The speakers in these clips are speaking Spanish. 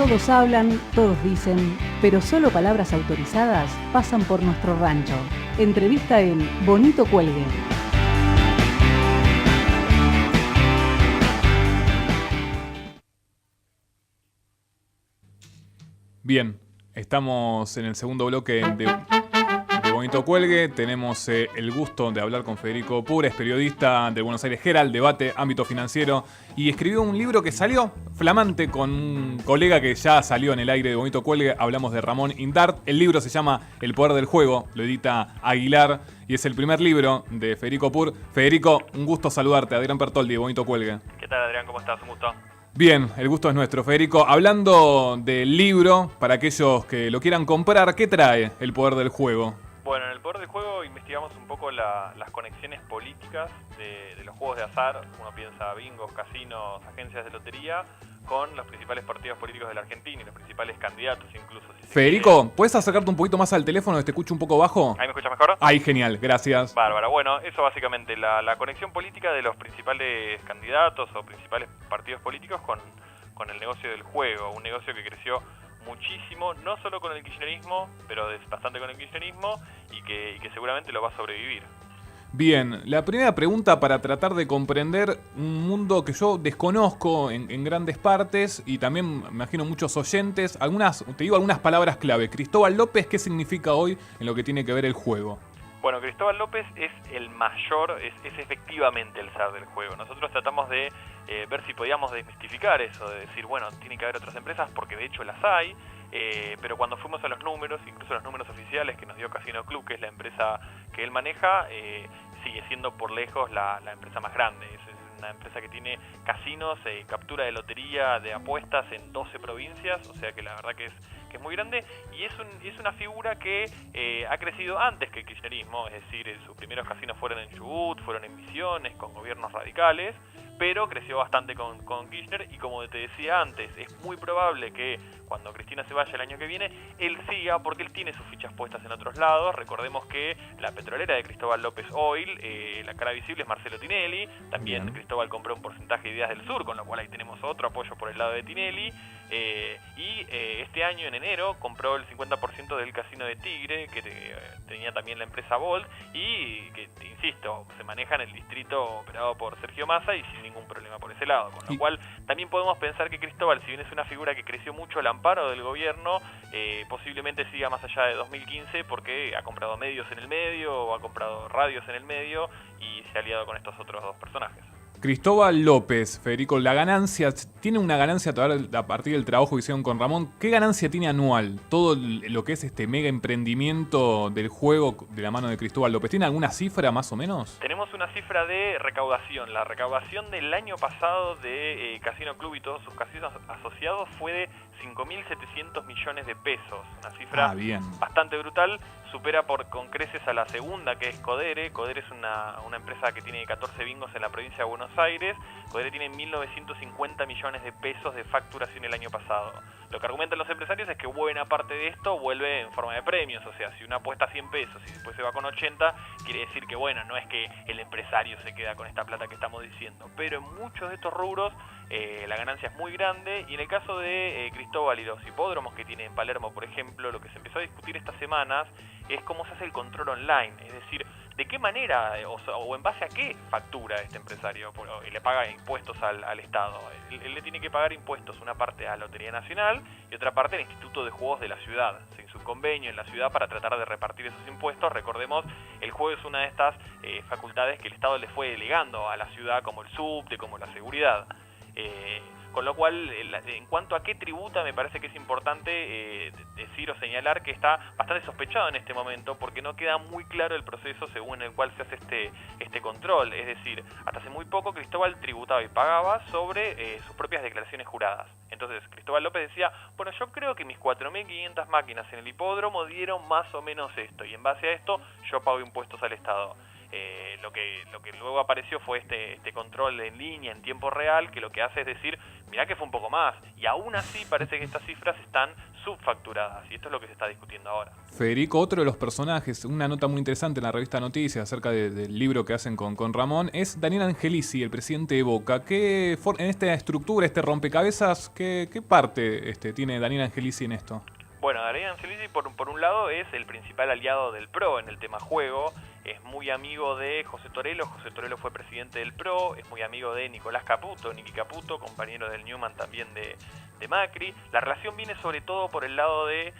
Todos hablan, todos dicen, pero solo palabras autorizadas pasan por nuestro rancho. Entrevista en Bonito Cuelgue. Bien, estamos en el segundo bloque de Bonito Cuelgue. Tenemos el gusto de hablar con Federico Pur, es periodista de Buenos Aires Herald, debate, ámbito financiero, y escribió un libro que salió flamante con un colega que ya salió en el aire de Bonito Cuelgue. Hablamos de Ramón Indart. El libro se llama El Poder del Juego, lo edita Aguilar y es el primer libro de Federico Pur. Federico, un gusto saludarte. Adrián Pertoldi de Bonito Cuelgue. ¿Qué tal, Adrián? ¿Cómo estás? Un gusto. Bien, el gusto es nuestro, Federico. Hablando del libro, para aquellos que lo quieran comprar, ¿qué trae El Poder del Juego? Bueno, en El Poder del Juego investigamos un poco las conexiones políticas de los juegos de azar. Uno piensa bingos, casinos, agencias de lotería, con los principales partidos políticos de la Argentina y los principales candidatos incluso. Federico, ¿puedes acercarte un poquito más al teléfono que te escucho un poco bajo? ¿Ahí me escuchas mejor? Ahí, genial, gracias. Bárbara. Bueno, eso básicamente, la conexión política de los principales candidatos o principales partidos políticos con el negocio del juego. Un negocio que creció muchísimo, no solo con el kirchnerismo, pero bastante con el kirchnerismo y que seguramente lo va a sobrevivir. Bien, la primera pregunta para tratar de comprender un mundo que yo desconozco en grandes partes y también me imagino muchos oyentes. Te digo algunas palabras clave. Cristóbal López, ¿qué significa hoy en lo que tiene que ver el juego? Bueno, Cristóbal López es el mayor, es efectivamente el zar del juego. Nosotros tratamos de ver si podíamos desmistificar eso, de decir, bueno, tiene que haber otras empresas porque de hecho las hay, pero cuando fuimos a los números, incluso los números oficiales que nos dio Casino Club, que es la empresa que él maneja, sigue siendo por lejos la empresa más grande. Es una empresa que tiene casinos, captura de lotería, de apuestas en 12 provincias, o sea que la verdad que es muy grande, y es una figura que ha crecido antes que el kirchnerismo, es decir, sus primeros casinos fueron en Chubut, fueron en Misiones, con gobiernos radicales, pero creció bastante con Kirchner, y como te decía antes, es muy probable que cuando Cristina se vaya el año que viene, él siga, porque él tiene sus fichas puestas en otros lados. Recordemos que la petrolera de Cristóbal López Oil, la cara visible es Marcelo Tinelli, también Bien. Cristóbal compró un porcentaje de Ideas del Sur, con lo cual ahí tenemos otro apoyo por el lado de Tinelli, este año en enero compró el 50% del casino de Tigre, que tenía también la empresa Bolt, y que, insisto, se maneja en el distrito operado por Sergio Massa y sin ningún problema por ese lado, con lo cual también podemos pensar que Cristóbal, si bien es una figura que creció mucho al amparo del gobierno, posiblemente siga más allá de 2015 porque ha comprado medios en el medio, o ha comprado radios en el medio y se ha aliado con estos otros dos personajes. Cristóbal López, Federico, la ganancia, tiene una ganancia todavía a partir del trabajo que hicieron con Ramón. ¿Qué ganancia tiene anual todo lo que es este mega emprendimiento del juego de la mano de Cristóbal López? ¿Tiene alguna cifra más o menos? Tenemos una cifra de recaudación. La recaudación del año pasado de Casino Club y todos sus casinos asociados fue de 5.700 millones de pesos. Una cifra bastante brutal. Supera con creces a la segunda, que es Codere. Codere es una empresa que tiene 14 bingos en la provincia de Buenos Aires. Codere tiene 1.950 millones de pesos de facturación el año pasado. Lo que argumentan los empresarios es que buena parte de esto vuelve en forma de premios. O sea, si uno apuesta 100 pesos y después se va con 80, quiere decir que, bueno, no es que el empresario se queda con esta plata que estamos diciendo. Pero en muchos de estos rubros la ganancia es muy grande. Y en el caso de Cristóbal y los hipódromos que tiene en Palermo, por ejemplo, lo que se empezó a discutir estas semanas es cómo se hace el control online, es decir, de qué manera o en base a qué factura este empresario y le paga impuestos al Estado. Él le tiene que pagar impuestos una parte a la Lotería Nacional y otra parte al Instituto de Juegos de la Ciudad. Se hizo un convenio en la ciudad para tratar de repartir esos impuestos. Recordemos, el juego es una de estas facultades que el Estado le fue delegando a la ciudad, como el subte, como la seguridad. Con lo cual, en cuanto a qué tributa, me parece que es importante decir o señalar que está bastante sospechado en este momento, porque no queda muy claro el proceso según el cual se hace este control. Es decir, hasta hace muy poco Cristóbal tributaba y pagaba sobre sus propias declaraciones juradas. Entonces Cristóbal López decía, bueno, yo creo que mis 4.500 máquinas en el hipódromo dieron más o menos esto, y en base a esto yo pago impuestos al Estado. Lo que luego apareció fue este control en línea, en tiempo real, que lo que hace es decir Mirá que fue un poco más, y aún así parece que estas cifras están subfacturadas, y esto es lo que se está discutiendo ahora. Federico, otro de los personajes, una nota muy interesante en la revista Noticias acerca del libro que hacen con Ramón, es Daniel Angelici, el presidente de Boca. En esta estructura, este rompecabezas, ¿qué parte tiene Daniel Angelici en esto? Bueno, Daniel Angelici por un lado es el principal aliado del PRO en el tema juego, es muy amigo de José Torello fue presidente del PRO, es muy amigo de Nicolás Caputo, Niki Caputo, compañero del Newman también de Macri. La relación viene sobre todo por el lado de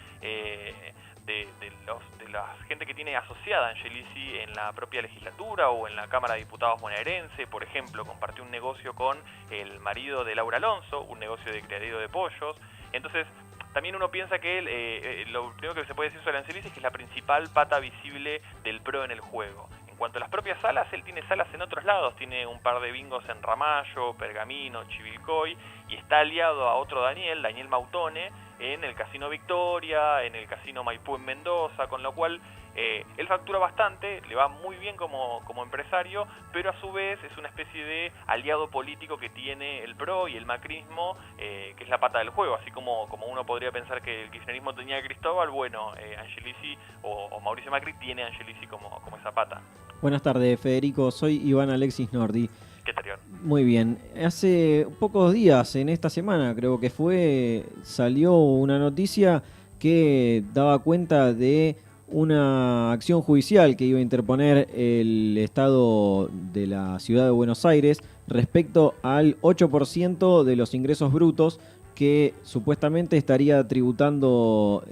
la gente que tiene asociada a Angelici en la propia legislatura o en la Cámara de Diputados bonaerense. Por ejemplo, compartió un negocio con el marido de Laura Alonso, un negocio de criadero de pollos. Entonces, también uno piensa que lo primero que se puede decir sobre Angelici es que es la principal pata visible del PRO en el juego. En cuanto a las propias salas, él tiene salas en otros lados, tiene un par de bingos en Ramallo, Pergamino, Chivilcoy, y está aliado a otro Daniel Mautone, en el Casino Victoria, en el Casino Maipú en Mendoza, con lo cual él factura bastante, le va muy bien como empresario, pero a su vez es una especie de aliado político que tiene el PRO y el macrismo, que es la pata del juego. Así como uno podría pensar que el kirchnerismo tenía a Cristóbal, bueno, Angelici o Mauricio Macri tiene a Angelici como esa pata. Buenas tardes, Federico. Soy Iván Alexis Nordi. ¿Qué tal, Iván? Muy bien. Hace pocos días, en esta semana creo que salió una noticia que daba cuenta de una acción judicial que iba a interponer el Estado de la Ciudad de Buenos Aires respecto al 8% de los ingresos brutos que supuestamente estaría tributando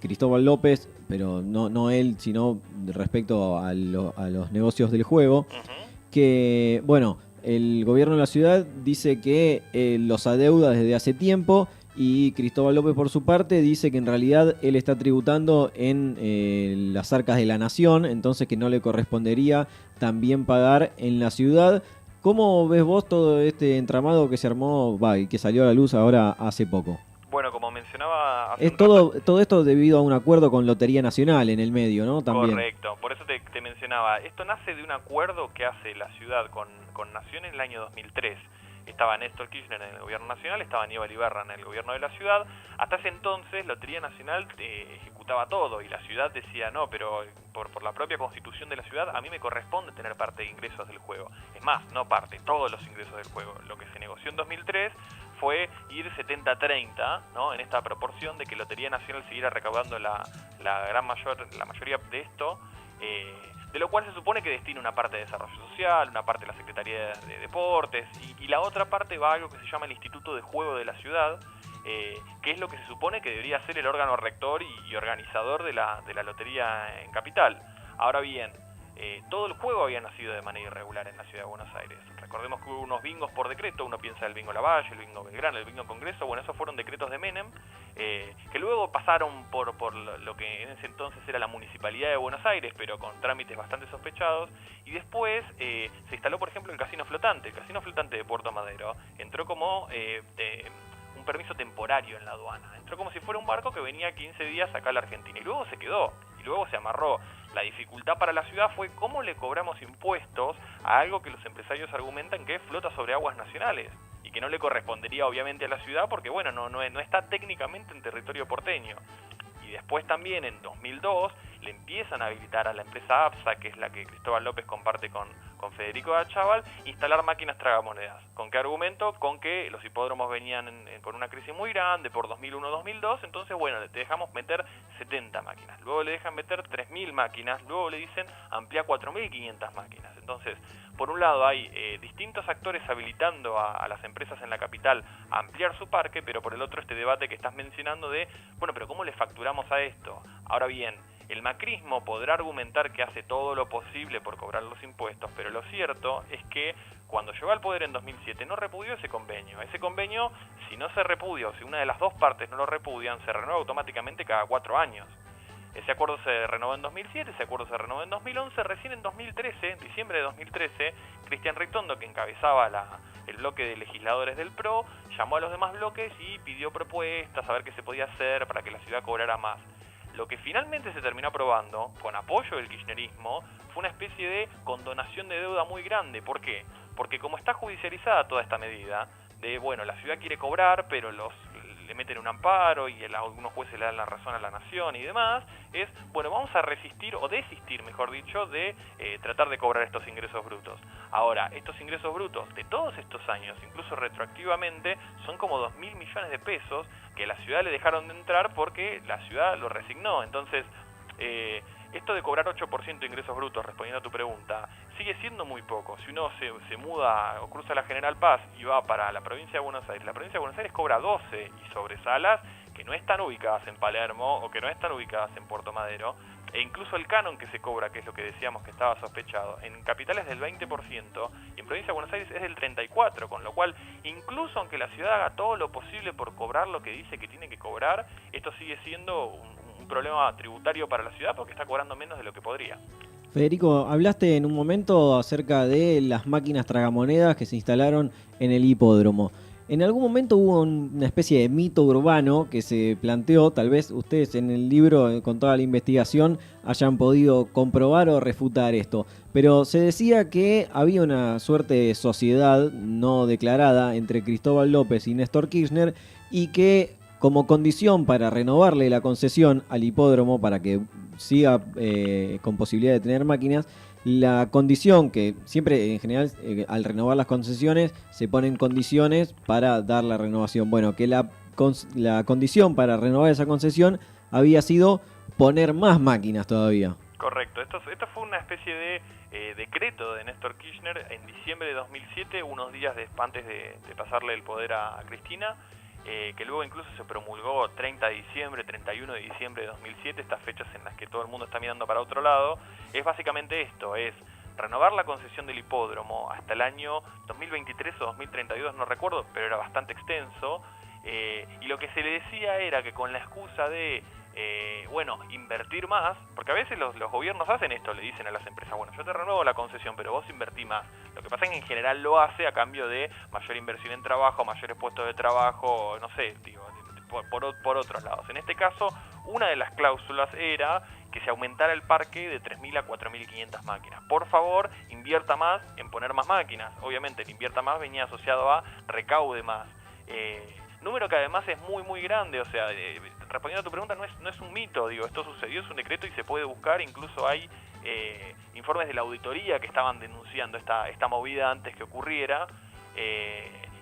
Cristóbal López, pero no él, sino respecto a los negocios del juego. Que, bueno, el gobierno de la ciudad dice que los adeuda desde hace tiempo, y Cristóbal López, por su parte, dice que en realidad él está tributando en las arcas de la nación, entonces que no le correspondería también pagar en la ciudad. ¿Cómo ves vos todo este entramado que se armó y que salió a la luz ahora hace poco? Bueno, como mencionaba... Todo esto debido a un acuerdo con Lotería Nacional en el medio, ¿no? También. Correcto, por eso te mencionaba. Esto nace de un acuerdo que hace la ciudad con Nación en el año 2003. Estaba Néstor Kirchner en el gobierno nacional, estaba Aníbal Ibarra en el gobierno de la ciudad. Hasta ese entonces, Lotería Nacional ejecutaba todo y la ciudad decía, no, pero por la propia constitución de la ciudad, a mí me corresponde tener parte de ingresos del juego. Es más, no parte, todos los ingresos del juego. Lo que se negoció en 2003 fue ir 70-30, ¿no? En esta proporción de que Lotería Nacional siguiera recaudando la mayoría de esto, de lo cual se supone que destina una parte de desarrollo social, una parte de la Secretaría de Deportes, y la otra parte va a algo que se llama el Instituto de Juego de la Ciudad, que es lo que se supone que debería ser el órgano rector y organizador de la lotería en Capital. Ahora bien, todo el juego había nacido de manera irregular en la ciudad de Buenos Aires. Recordemos que hubo unos bingos por decreto, uno piensa el bingo Lavalle, el bingo Belgrano, el bingo Congreso. Bueno, esos fueron decretos de Menem, que luego pasaron por lo que en ese entonces era la Municipalidad de Buenos Aires, pero con trámites bastante sospechados, y después se instaló, por ejemplo, el Casino Flotante. El Casino Flotante de Puerto Madero entró como un permiso temporario en la aduana, entró como si fuera un barco que venía 15 días acá a la Argentina, y luego se quedó, y luego se amarró. La dificultad para la ciudad fue cómo le cobramos impuestos a algo que los empresarios argumentan que flota sobre aguas nacionales y que no le correspondería obviamente a la ciudad porque bueno, no está técnicamente en territorio porteño. Y después también en 2002 le empiezan a habilitar a la empresa APSA, que es la que Cristóbal López comparte con Federico Achával, instalar máquinas tragamonedas. ¿Con qué argumento? Con que los hipódromos venían con una crisis muy grande por 2001-2002, entonces bueno, te dejamos meter 70 máquinas, luego le dejan meter 3.000 máquinas, luego le dicen amplía 4.500 máquinas. Entonces, por un lado hay distintos actores habilitando a las empresas en la capital a ampliar su parque, pero por el otro este debate que estás mencionando de, bueno, pero ¿cómo le facturamos a esto? Ahora bien, el macrismo podrá argumentar que hace todo lo posible por cobrar los impuestos, pero lo cierto es que cuando llegó al poder en 2007 no repudió ese convenio. Ese convenio, si no se repudia o si una de las dos partes no lo repudian, se renueva automáticamente cada 4 años. Ese acuerdo se renovó en 2007, ese acuerdo se renovó en 2011, recién en 2013, en diciembre de 2013, Cristian Ritondo, que encabezaba el bloque de legisladores del PRO, llamó a los demás bloques y pidió propuestas a ver qué se podía hacer para que la ciudad cobrara más. Lo que finalmente se terminó aprobando, con apoyo del kirchnerismo, fue una especie de condonación de deuda muy grande. ¿Por qué? Porque como está judicializada toda esta medida, de, bueno, la ciudad quiere cobrar, pero le meten un amparo y algunos jueces le dan la razón a la nación y demás, es, bueno, vamos a resistir o desistir, mejor dicho, de tratar de cobrar estos ingresos brutos. Ahora, estos ingresos brutos de todos estos años, incluso retroactivamente, son como 2.000 millones de pesos que la ciudad le dejaron de entrar porque la ciudad lo resignó. Entonces, esto de cobrar 8% de ingresos brutos, respondiendo a tu pregunta, sigue siendo muy poco. Si uno se muda o cruza la General Paz y va para la provincia de Buenos Aires, la provincia de Buenos Aires cobra 12 y sobre salas que no están ubicadas en Palermo o que no están ubicadas en Puerto Madero, e incluso el canon que se cobra, que es lo que decíamos que estaba sospechado, en capitales del 20% y en provincia de Buenos Aires es del 34%, con lo cual, incluso aunque la ciudad haga todo lo posible por cobrar lo que dice que tiene que cobrar, esto sigue siendo un problema tributario para la ciudad porque está cobrando menos de lo que podría. Federico, hablaste en un momento acerca de las máquinas tragamonedas que se instalaron en el hipódromo. En algún momento hubo una especie de mito urbano que se planteó, tal vez ustedes en el libro, con toda la investigación, hayan podido comprobar o refutar esto, pero se decía que había una suerte de sociedad no declarada entre Cristóbal López y Néstor Kirchner y que como condición para renovarle la concesión al hipódromo para que siga con posibilidad de tener máquinas, la condición que siempre en general al renovar las concesiones se ponen condiciones para dar la renovación. Bueno, que la condición para renovar esa concesión había sido poner más máquinas todavía. Correcto, esto fue una especie de decreto de Néstor Kirchner en diciembre de 2007, unos días antes de pasarle el poder a Cristina. Que luego incluso se promulgó 30 de diciembre, 31 de diciembre de 2007, estas fechas en las que todo el mundo está mirando para otro lado, es básicamente esto, es renovar la concesión del hipódromo hasta el año 2023 o 2032, no recuerdo, pero era bastante extenso, y lo que se le decía era que con la excusa de invertir más, porque a veces los gobiernos hacen esto, le dicen a las empresas, bueno, yo te renuevo la concesión, pero vos invertí más. Lo que pasa es que en general lo hace a cambio de mayor inversión en trabajo, mayores puestos de trabajo, no sé, digo, por otros lados. En este caso, una de las cláusulas era que se aumentara el parque de 3.000 a 4.500 máquinas. Por favor, invierta más en poner más máquinas. Obviamente, el invierta más venía asociado a recaude más. Número que además es muy muy grande, o sea, respondiendo a tu pregunta, no es un mito, digo, esto sucedió, es un decreto y se puede buscar, incluso hay informes de la auditoría que estaban denunciando esta movida antes que ocurriera,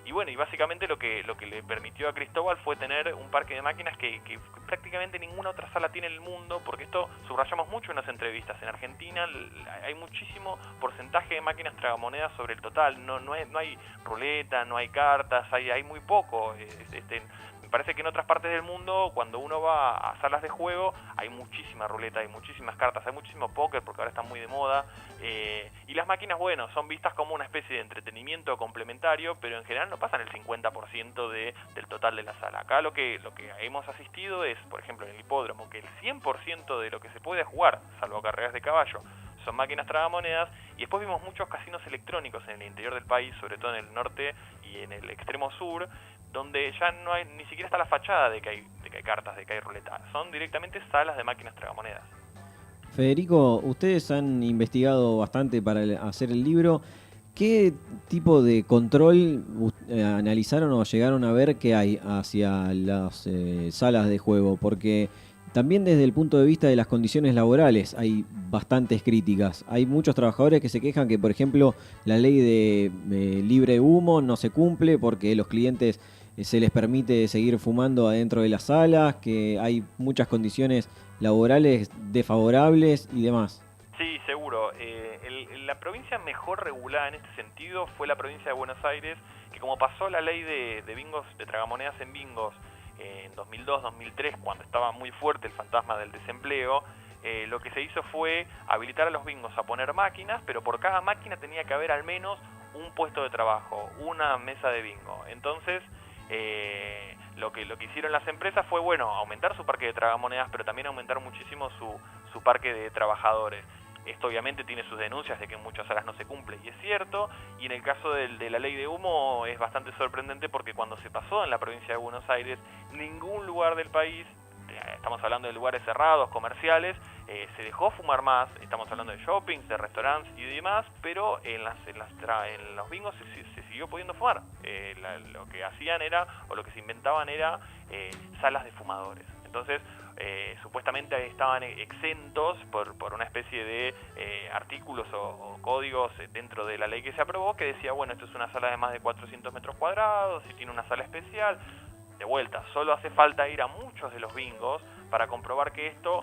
y bueno, y básicamente lo que le permitió a Cristóbal fue tener un parque de máquinas que prácticamente ninguna otra sala tiene en el mundo, porque esto subrayamos mucho en las entrevistas. En Argentina hay muchísimo porcentaje de máquinas tragamonedas sobre el total, no hay ruleta, no hay cartas, hay muy poco. Me parece que en otras partes del mundo, cuando uno va a salas de juego, hay muchísima ruleta, hay muchísimas cartas, hay muchísimo póker, porque ahora están muy de moda. Y las máquinas, bueno, son vistas como una especie de entretenimiento complementario, pero en general no pasan el 50% del total de la sala. Acá lo que hemos asistido es, por ejemplo, en el hipódromo, que el 100% de lo que se puede jugar, salvo carreras de caballo, son máquinas tragamonedas, y después vimos muchos casinos electrónicos en el interior del país, sobre todo en el norte y en el extremo sur, donde ya no hay, ni siquiera está la fachada de que hay cartas, de que hay ruleta. Son directamente salas de máquinas tragamonedas. Federico, ustedes han investigado bastante para hacer el libro. ¿Qué tipo de control analizaron o llegaron a ver que hay hacia las salas de juego? Porque también desde el punto de vista de las condiciones laborales hay bastantes críticas. Hay muchos trabajadores que se quejan que, por ejemplo, la ley de libre humo no se cumple porque los clientes se les permite seguir fumando adentro de las salas, que hay muchas condiciones laborales desfavorables y demás. Sí, seguro. La provincia mejor regulada en este sentido fue la provincia de Buenos Aires, que como pasó la ley de bingos, de tragamonedas en bingos, en 2002-2003, cuando estaba muy fuerte el fantasma del desempleo, lo que se hizo fue habilitar a los bingos a poner máquinas, pero por cada máquina tenía que haber al menos un puesto de trabajo, una mesa de bingo. Entonces, lo que hicieron las empresas fue, bueno, aumentar su parque de tragamonedas, pero también aumentar muchísimo su parque de trabajadores. Esto obviamente tiene sus denuncias de que en muchas salas no se cumple, y es cierto, y en el caso de la ley de humo es bastante sorprendente porque cuando se pasó en la provincia de Buenos Aires, ningún lugar del país, estamos hablando de lugares cerrados, comerciales, se dejó fumar más, estamos hablando de shoppings, de restaurantes y demás, pero en los bingos se siguió pudiendo fumar. Lo que hacían era, o lo que se inventaban era salas de fumadores. Entonces, supuestamente estaban exentos por una especie de artículos o códigos dentro de la ley que se aprobó, que decía, bueno, esto es una sala de más de 400 metros cuadrados, y tiene una sala especial. De vuelta, solo hace falta ir a muchos de los bingos para comprobar que esto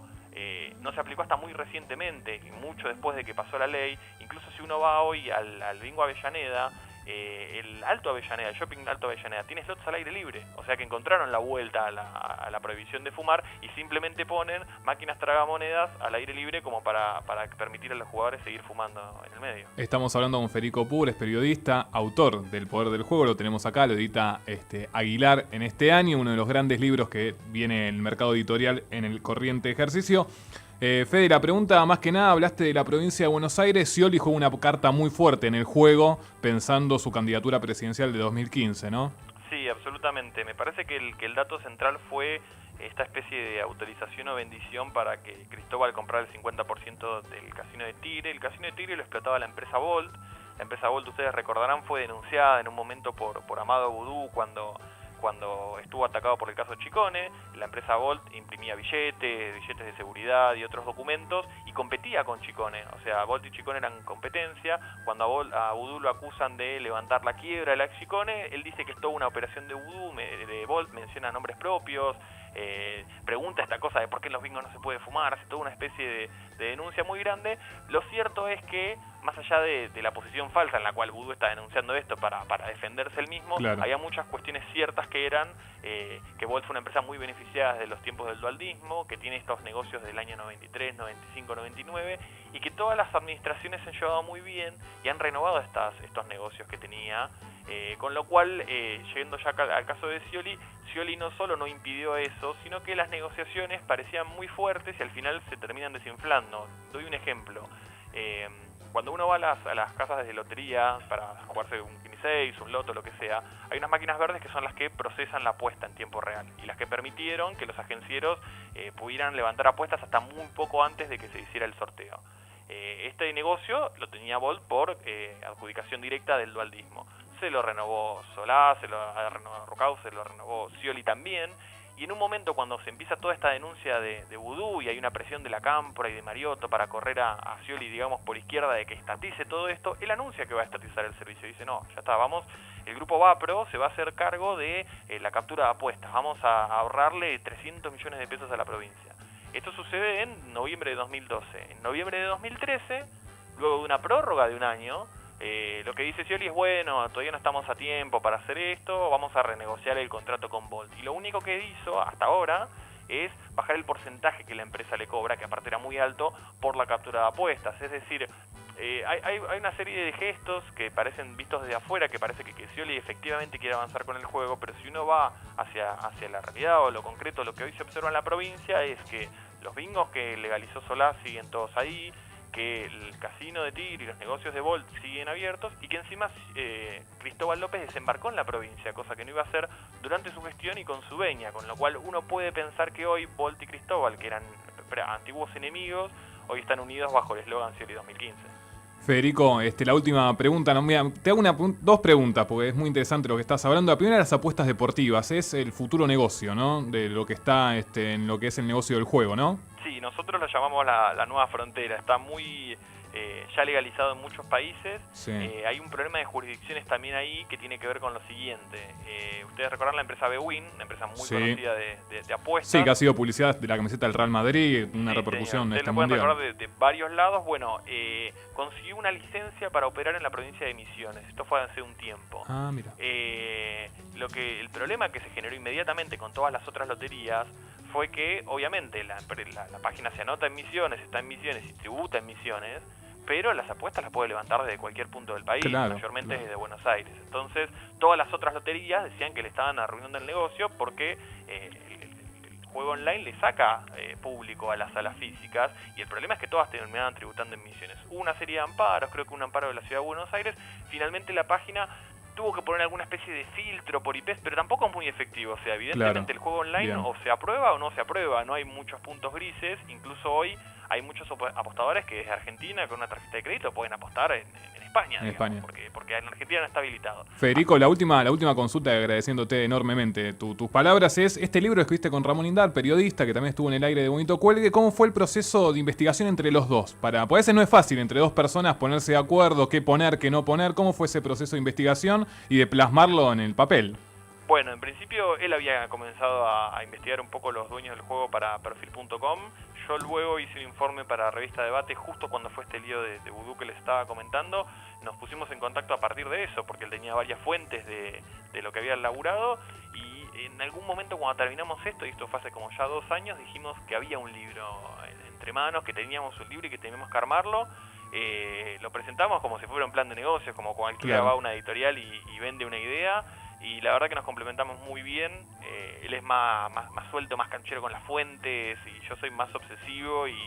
no se aplicó hasta muy recientemente, y mucho después de que pasó la ley. Incluso si uno va hoy al bingo Avellaneda, el Alto Avellaneda, el shopping Alto Avellaneda, tiene slots al aire libre, o sea que encontraron la vuelta a la prohibición de fumar y simplemente ponen máquinas tragamonedas al aire libre como para permitir a los jugadores seguir fumando en el medio. Estamos hablando con Federico Pur, es periodista, autor del Poder del Juego, lo tenemos acá, lo edita Aguilar en este año, uno de los grandes libros que viene en el mercado editorial en el corriente ejercicio. Fede, la pregunta más que nada, hablaste de la provincia de Buenos Aires. Scioli jugó una carta muy fuerte en el juego pensando su candidatura presidencial de 2015, ¿no? Sí, absolutamente. Me parece que el dato central fue esta especie de autorización o bendición para que Cristóbal comprara el 50% del Casino de Tigre. El Casino de Tigre lo explotaba la empresa Volt. La empresa Volt, ustedes recordarán, fue denunciada en un momento por Amado Vudú cuando estuvo atacado por el caso Chicone. La empresa Volt imprimía billetes de seguridad y otros documentos y competía con Chicone. O sea, Volt y Chicone eran competencia. Cuando a Vudú lo acusan de levantar la quiebra de la Chicone, él dice que es toda una operación de Vudú, de Volt, menciona nombres propios, pregunta esta cosa de por qué en los bingos no se puede fumar, hace toda una especie de denuncia muy grande. Lo cierto es que, más allá de la posición falsa en la cual Vudú está denunciando esto para defenderse él mismo, claro, había muchas cuestiones ciertas que eran que Volt fue una empresa muy beneficiada desde los tiempos del dualdismo, que tiene estos negocios del año 93, 95, 99, y que todas las administraciones se han llevado muy bien y han renovado estos negocios que tenía. Con lo cual, yendo ya al caso de Scioli no solo no impidió eso, sino que las negociaciones parecían muy fuertes y al final se terminan desinflando. Doy un ejemplo. Cuando uno va a las casas de lotería para jugarse un 16, un loto, lo que sea, hay unas máquinas verdes que son las que procesan la apuesta en tiempo real y las que permitieron que los agencieros pudieran levantar apuestas hasta muy poco antes de que se hiciera el sorteo. Este negocio lo tenía Volt por adjudicación directa del dualdismo. Se lo renovó Solá, se lo renovó Rocau, se lo renovó Scioli también. Y en un momento cuando se empieza toda esta denuncia de Vudú y hay una presión de la Cámpora y de Mariotto para correr a Scioli, digamos, por izquierda de que estatice todo esto, él anuncia que va a estatizar el servicio. Dice, no, ya está, vamos, el grupo Vapro se va a hacer cargo de la captura de apuestas. Vamos a ahorrarle 300 millones de pesos a la provincia. Esto sucede en noviembre de 2012. En noviembre de 2013, luego de una prórroga de un año, lo que dice Scioli es, bueno, todavía no estamos a tiempo para hacer esto, vamos a renegociar el contrato con Volt. Y lo único que hizo hasta ahora es bajar el porcentaje que la empresa le cobra, que aparte era muy alto, por la captura de apuestas. Es decir, hay una serie de gestos que parecen vistos desde afuera, que parece que Scioli efectivamente quiere avanzar con el juego, pero si uno va hacia la realidad o lo concreto, lo que hoy se observa en la provincia es que los bingos que legalizó Solá siguen todos ahí, que el casino de Tigre y los negocios de Volt siguen abiertos y que encima Cristóbal López desembarcó en la provincia, cosa que no iba a hacer durante su gestión y con su veña, con lo cual uno puede pensar que hoy Volt y Cristóbal, que eran antiguos enemigos, hoy están unidos bajo el eslogan Scioli 2015. Federico, la última pregunta, no, mira, te hago dos preguntas porque es muy interesante lo que estás hablando. La primera, las apuestas deportivas, es el futuro negocio, ¿no? De lo que está en lo que es el negocio del juego, ¿no? Sí, nosotros lo llamamos la nueva frontera, está muy ya legalizado en muchos países. Sí. Hay un problema de jurisdicciones también ahí que tiene que ver con lo siguiente. Ustedes recordarán la empresa Bwin, una empresa muy conocida de apuestas. Sí, que ha sido publicidad de la camiseta del Real Madrid, una repercusión mundial. Ustedes lo pueden recordar de varios lados. Bueno, consiguió una licencia para operar en la provincia de Misiones. Esto fue hace un tiempo. Ah, mira. El problema que se generó inmediatamente con todas las otras loterías fue que, obviamente, la página se anota en Misiones, está en Misiones y tributa en Misiones, pero las apuestas las puede levantar desde cualquier punto del país, mayormente desde Buenos Aires. Entonces, todas las otras loterías decían que le estaban arruinando el negocio porque el juego online le saca público a las salas físicas, y el problema es que todas terminaban tributando en Misiones. Hubo una serie de amparos, creo que un amparo de la Ciudad de Buenos Aires. Finalmente la página tuvo que poner alguna especie de filtro por IPs, pero tampoco es muy efectivo. O sea, evidentemente el juego online o se aprueba o no se aprueba, no hay muchos puntos grises. Incluso hoy hay muchos apostadores que desde Argentina con una tarjeta de crédito pueden apostar en España, en España. Porque en Argentina no está habilitado. Federico, la última consulta, agradeciéndote enormemente tus palabras, es este libro escribiste con Ramón Indar, periodista que también estuvo en el aire de Bonito Cuelgue. ¿Cómo fue el proceso de investigación entre los dos? Porque a veces no es fácil entre dos personas ponerse de acuerdo, qué poner, qué no poner. ¿Cómo fue ese proceso de investigación y de plasmarlo en el papel? Bueno, en principio él había comenzado a investigar un poco los dueños del juego para perfil.com. Yo luego hice un informe para Revista Debate justo cuando fue este lío de Vudú que les estaba comentando. Nos pusimos en contacto a partir de eso, porque él tenía varias fuentes de lo que había laburado, y en algún momento cuando terminamos esto, y esto fue hace como ya 2 años, dijimos que había un libro entre manos, que teníamos un libro y que teníamos que armarlo. Lo presentamos como si fuera un plan de negocios, como cualquiera va a una editorial y vende una idea, y la verdad que nos complementamos muy bien. Él es más suelto, más canchero con las fuentes, y yo soy más obsesivo y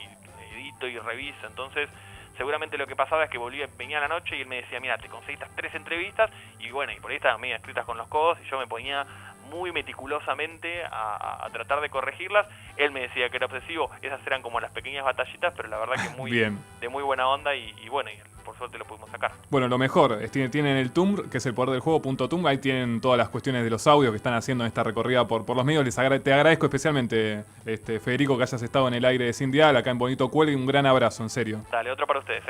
edito y reviso. Entonces seguramente lo que pasaba es que venía a la noche y él me decía, mira, te conseguí estas 3 entrevistas, y bueno, y por ahí estaban medio escritas con los codos, y yo me ponía muy meticulosamente a tratar de corregirlas. Él me decía que era obsesivo, esas eran como las pequeñas batallitas, pero la verdad que de muy buena onda, y bueno, y por suerte lo pudimos sacar. Bueno, lo mejor, tienen el TUM, que es el poder del juego.tum, ahí tienen todas las cuestiones de los audios que están haciendo en esta recorrida por los medios. Te agradezco especialmente, Federico, que hayas estado en el aire de Sin Dial, acá en Bonito Cuelgue, un gran abrazo, en serio. Dale, otro para ustedes,